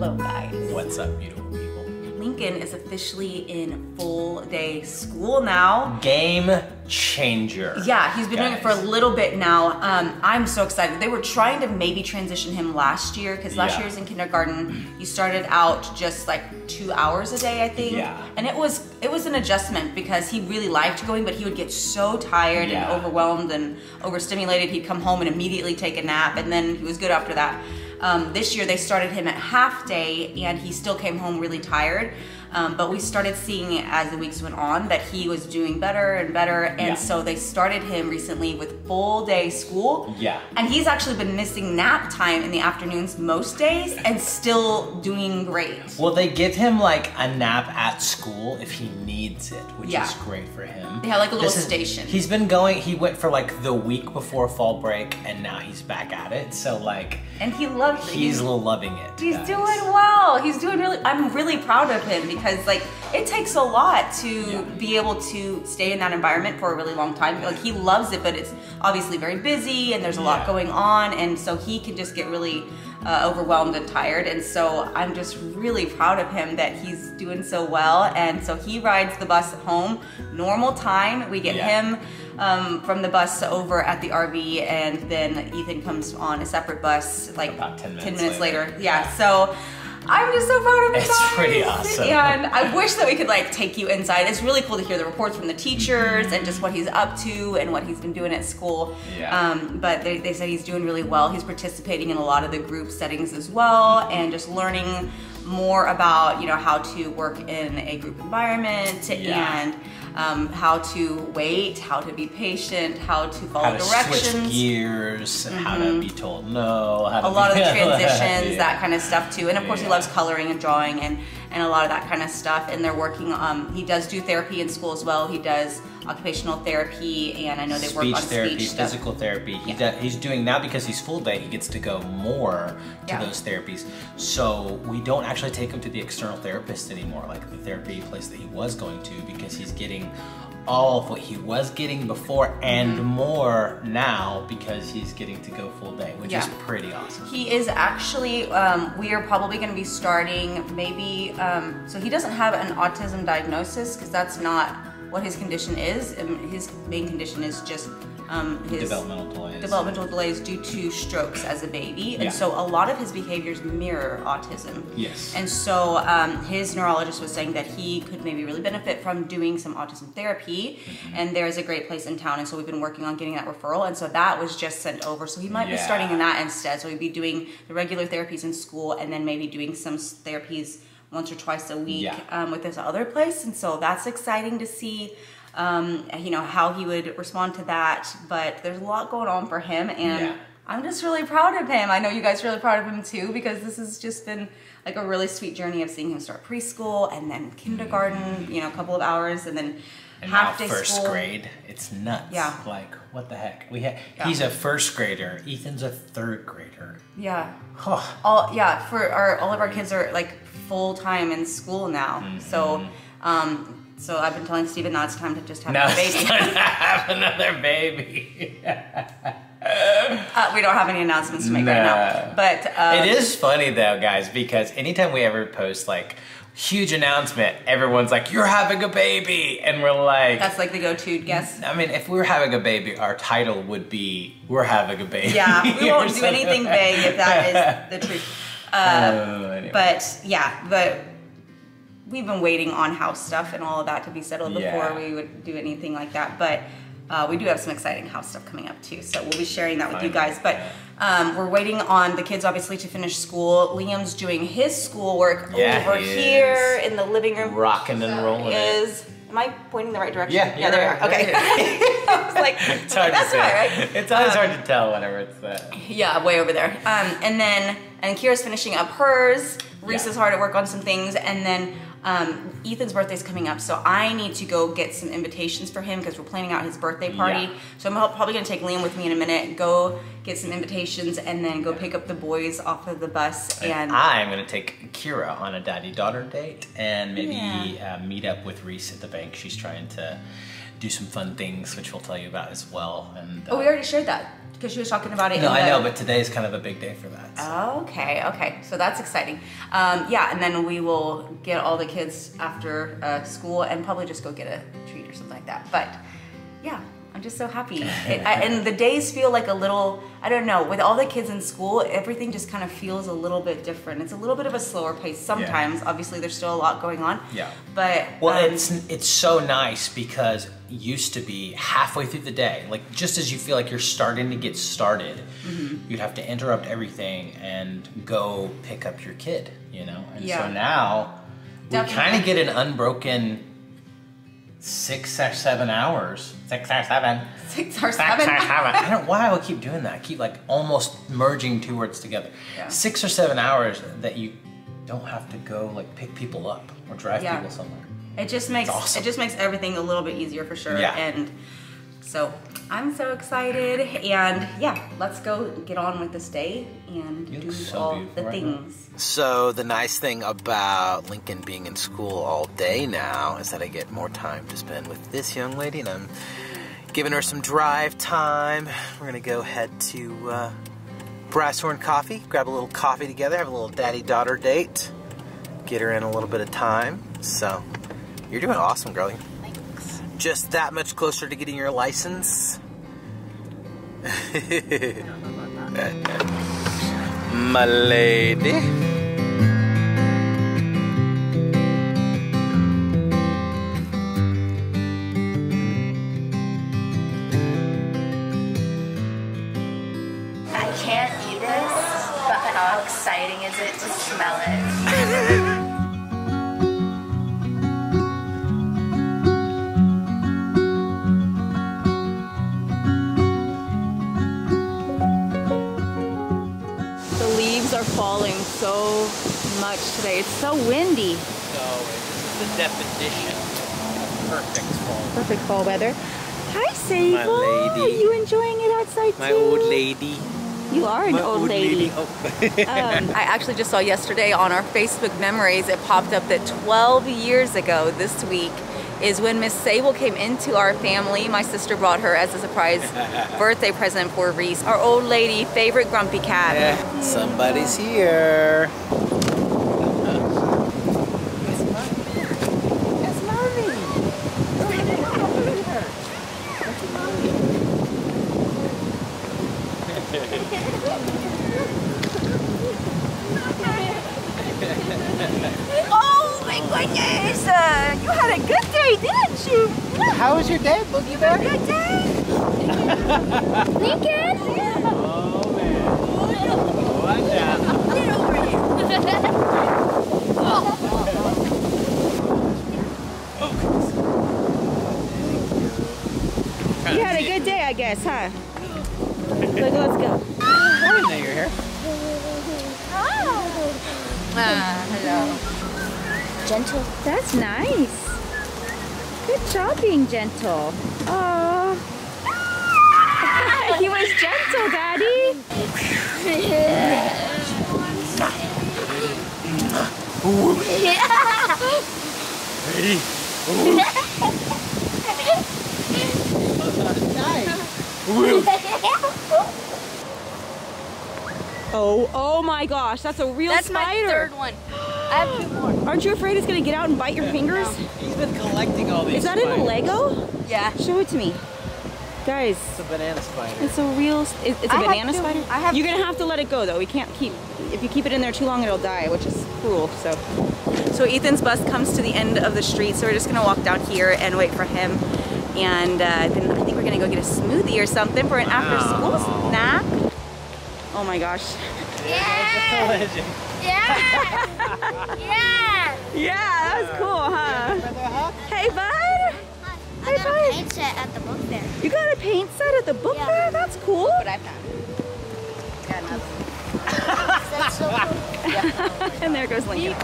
Hello guys. What's up, beautiful people? Lincoln is officially in full day school now. Game changer. Yeah, he's been doing it for a little bit now. I'm so excited. They were trying to maybe transition him last year because last year he was in kindergarten. He started out just like 2 hours a day, I think. Yeah. And it was an adjustment because he really liked going, but he would get so tired and overwhelmed and overstimulated. He'd come home and immediately take a nap, and then he was good after that. This year they started him at half day and he still came home really tired. But we started seeing as the weeks went on that he was doing better and better. And so they started him recently with full day school. Yeah. And he's actually been missing nap time in the afternoons most days and still doing great. Well, they give him like a nap at school if he needs it, which is great for him. They have like a little station. He's been going, he went for like the week before fall break and now he's back at it. So like. And he loves it. He's loving it. He's doing well. He's doing really, I'm really proud of him because like it takes a lot to be able to stay in that environment for a really long time. Like he loves it, but it's obviously very busy and there's a lot going on. And so he can just get really overwhelmed and tired. And so I'm just really proud of him that he's doing so well. And so he rides the bus home, normal time. We get him from the bus over at the RV, and then Ethan comes on a separate bus like about 10 minutes later. Yeah, so I'm just so proud of him. It's pretty awesome. And I wish that we could like take you inside. It's really cool to hear the reports from the teachers and just what he's up to and what he's been doing at school. But they said he's doing really well. He's participating in a lot of the group settings as well, and just learning more about, you know, how to work in a group environment and how to wait, how to be patient, how to follow directions, switch gears, how to be told no, how to a lot of the transitions, that kind of stuff too. And of course he loves coloring and drawing and a lot of that kind of stuff. And they're working he does do therapy in school as well. He does occupational therapy, and I know they work on therapy, speech stuff. physical therapy. He's doing now, because he's full day, he gets to go more to those therapies. So we don't actually take him to the external therapist anymore, like the therapy place that he was going to, because he's getting all of what he was getting before and more now, because he's getting to go full day, which is pretty awesome. He is actually, we are probably going to be starting maybe, so he doesn't have an autism diagnosis because that's not what his condition is. His main condition is just his developmental delays due to strokes as a baby. And so a lot of his behaviors mirror autism. Yes. And so his neurologist was saying that he could maybe really benefit from doing some autism therapy. And there's a great place in town. And so we've been working on getting that referral. And so that was just sent over. So he might be starting in that instead. So he'd be doing the regular therapies in school and then maybe doing some therapies once or twice a week with this other place. And so that's exciting to see, you know, how he would respond to that. But there's a lot going on for him, and I'm just really proud of him. I know you guys are really proud of him too, because this has just been like a really sweet journey of seeing him start preschool and then kindergarten, you know, a couple of hours, and then half day first school. grade. It's nuts. Yeah. Like, what the heck? He's a first grader. Ethan's a third grader. Yeah. Oh. All of our kids are like full time in school now. So so I've been telling Steven now it's time to just have a baby. It's time to have another baby. We don't have any announcements to make right now. But it is funny though, guys, because anytime we ever post like huge announcement, everyone's like, you're having a baby, and we're like, that's like the go-to guess. I mean, if we were having a baby, our title would be, we're having a baby. Yeah, we won't do anything vague if that is the truth. Anyway. But we've been waiting on house stuff and all of that to be settled before we would do anything like that. But we do have some exciting house stuff coming up too, so we'll be sharing that with you guys. But we're waiting on the kids obviously to finish school. Liam's doing his schoolwork over here in the living room. Rocking and rolling. Am I pointing the right direction? Yeah, there we are. Okay. I was like, it's hard to say. Right? It's always hard to tell whenever it's that. Yeah, way over there. And Kira's finishing up hers. Reese is hard at work on some things, and then Ethan's birthday's coming up, so I need to go get some invitations for him because we're planning out his birthday party. So I'm probably gonna take Liam with me in a minute, go get some invitations, and then go pick up the boys off of the bus. And I'm gonna take Kira on a daddy-daughter date, and maybe meet up with Reese at the bank. She's trying to do some fun things, which we'll tell you about as well. And we already shared that. Because she was talking about it. No, I know, but today is kind of a big day for that. So. Okay. So that's exciting. Yeah, and then we will get all the kids after school and probably just go get a treat or something like that. But yeah, I'm just so happy. And the days feel like a little, I don't know, with all the kids in school, everything just kind of feels a little bit different. It's a little bit of a slower pace sometimes. Obviously, there's still a lot going on. Yeah. But well, it's so nice because it used to be halfway through the day, like just as you feel like you're starting to get started, you'd have to interrupt everything and go pick up your kid, you know? And so now we kind of get an unbroken 6 or 7 hours. 6 or 7. 6 or 7. I don't know why I would keep doing that. I keep like almost merging two words together. Yeah. 6 or 7 hours that you don't have to go like pick people up or drive people somewhere. It just makes awesome. It just makes everything a little bit easier for sure. Yeah. And so I'm so excited, and yeah, let's go get on with this day and do all the things. So the nice thing about Lincoln being in school all day now is that I get more time to spend with this young lady, and I'm giving her some drive time. We're gonna go head to Brasshorn Coffee, grab a little coffee together, have a little daddy-daughter date, get her in a little bit of time. So you're doing awesome, girlie. Thanks. Just that much closer to getting your license. My lady. I can't eat this, but how exciting is it to smell it? Are falling so much today. It's so windy. So it's the definition of perfect fall. Perfect fall weather. Hi, Sable. My lady. Are you enjoying it outside too? My old lady. You are an old lady. Oh. I actually just saw yesterday on our Facebook memories, it popped up that 12 years ago this week is when Miss Sable came into our family. My sister brought her as a surprise birthday present for Reese, our old lady favorite grumpy cat. Yeah, somebody's here. It's Mommy. Oh my goodness! You had a good day, didn't you? How was your day, Boogie Bear? Good day. Lincoln. Oh man. Watch out. Get over here. You had a good day, I guess, huh? Let's go. I didn't know you were here. Hello. Gentle. That's nice. Good job being gentle. Oh. He was gentle, Daddy. Oh my gosh, that's a real spider. That's my third one. I have 2 more. Aren't you afraid it's gonna get out and bite your fingers? He's been collecting all these. Is that in a spiders. Lego? Yeah. Show it to me. Guys, It's a banana spider. it's a real, it's a banana spider? I have You're gonna have to let it go though. We can't keep, if you keep it in there too long, it'll die, which is cruel, so. So Ethan's bus comes to the end of the street, so we're just gonna walk down here and wait for him. And then I think we're gonna go get a smoothie or something for an after school snack. Oh my gosh. Yeah. Yeah. Yeah. Yeah, that was cool, huh? Hey, bud. I got a paint set at the book fair. You got a paint set at the book fair? That's cool. But I found it. Got another. That's so cool. And there goes Lincoln.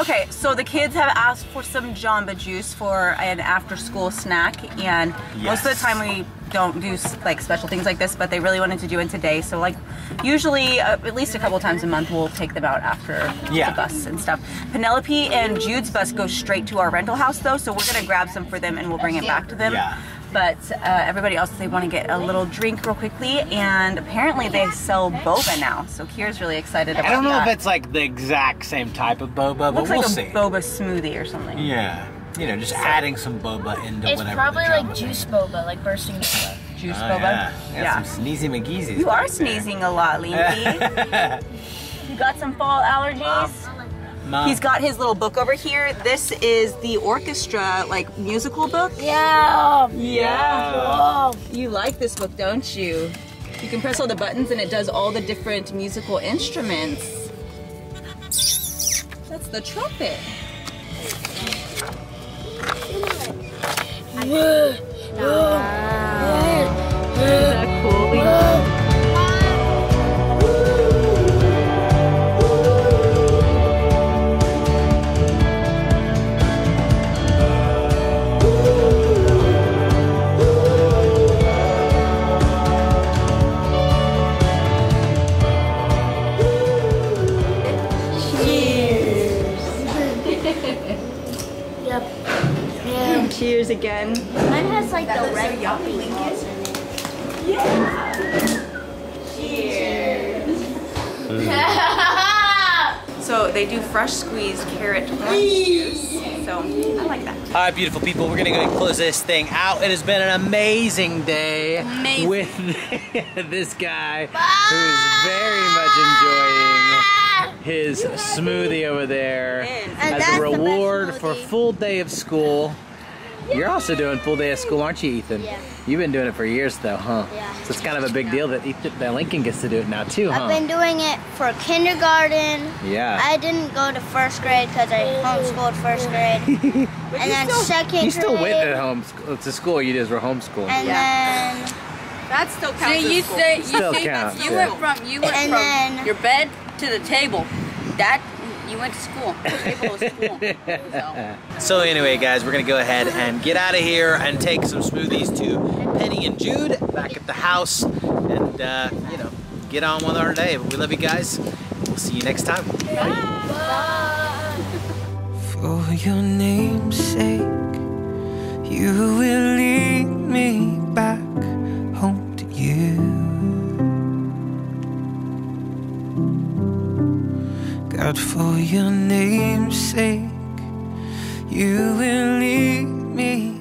Okay, so the kids have asked for some Jamba Juice for an after-school snack, and most of the time we don't do like special things like this, but they really wanted to do it today. So like usually at least a couple times a month we'll take them out after the bus and stuff. Penelope and Jude's bus goes straight to our rental house though, so we're gonna grab some for them and we'll bring it back to them. but everybody else, they want to get a little drink real quickly, and apparently they sell boba now. So Kira's really excited about that. I don't know if it's like the exact same type of boba, but Looks we'll like a see. boba smoothie or something. Yeah, you know, just adding some boba into It's whatever. probably the like job juice is. boba, like bursting boba. Juice Oh, boba. yeah. Some sneezy McGeezies. You are back there. sneezing a lot, Linky. You got some fall allergies? Mom. He's got his little book over here. This is the orchestra, like, musical book. Yeah. Yeah. You like this book, don't you? You can press all the buttons and it does all the different musical instruments. That's the trumpet. Is that cool, Linky? Cheers again. Mine has like the red puppy. Yeah. Cheers. So they do fresh squeezed carrot orange juice. So I like that. All right, beautiful people, we're gonna go and close this thing out. It has been an amazing day with this guy who's very much enjoying his smoothie over there And as that's a the reward best for a smoothie. full day of school. You're also doing full day of school, aren't you, Ethan? Yeah. You've been doing it for years, though, huh? Yeah. So it's kind of a big deal that Lincoln gets to do it now, too, huh? I've been doing it for kindergarten. Yeah. I didn't go to first grade because I homeschooled first grade. And then second grade. You still went at home to school. You just were homeschooled. And then That still counts. So you as school. say Still counts, you yeah. went And from then- your bed to the table. That you went to school. The table was school. So anyway, guys, we're gonna go ahead and get out of here and take some smoothies to Penny and Jude back at the house, and you know, get on with our day. But we love you guys. We'll see you next time. For your name's sake, you will lead me back home to you. God, for your name's sake, you will lead me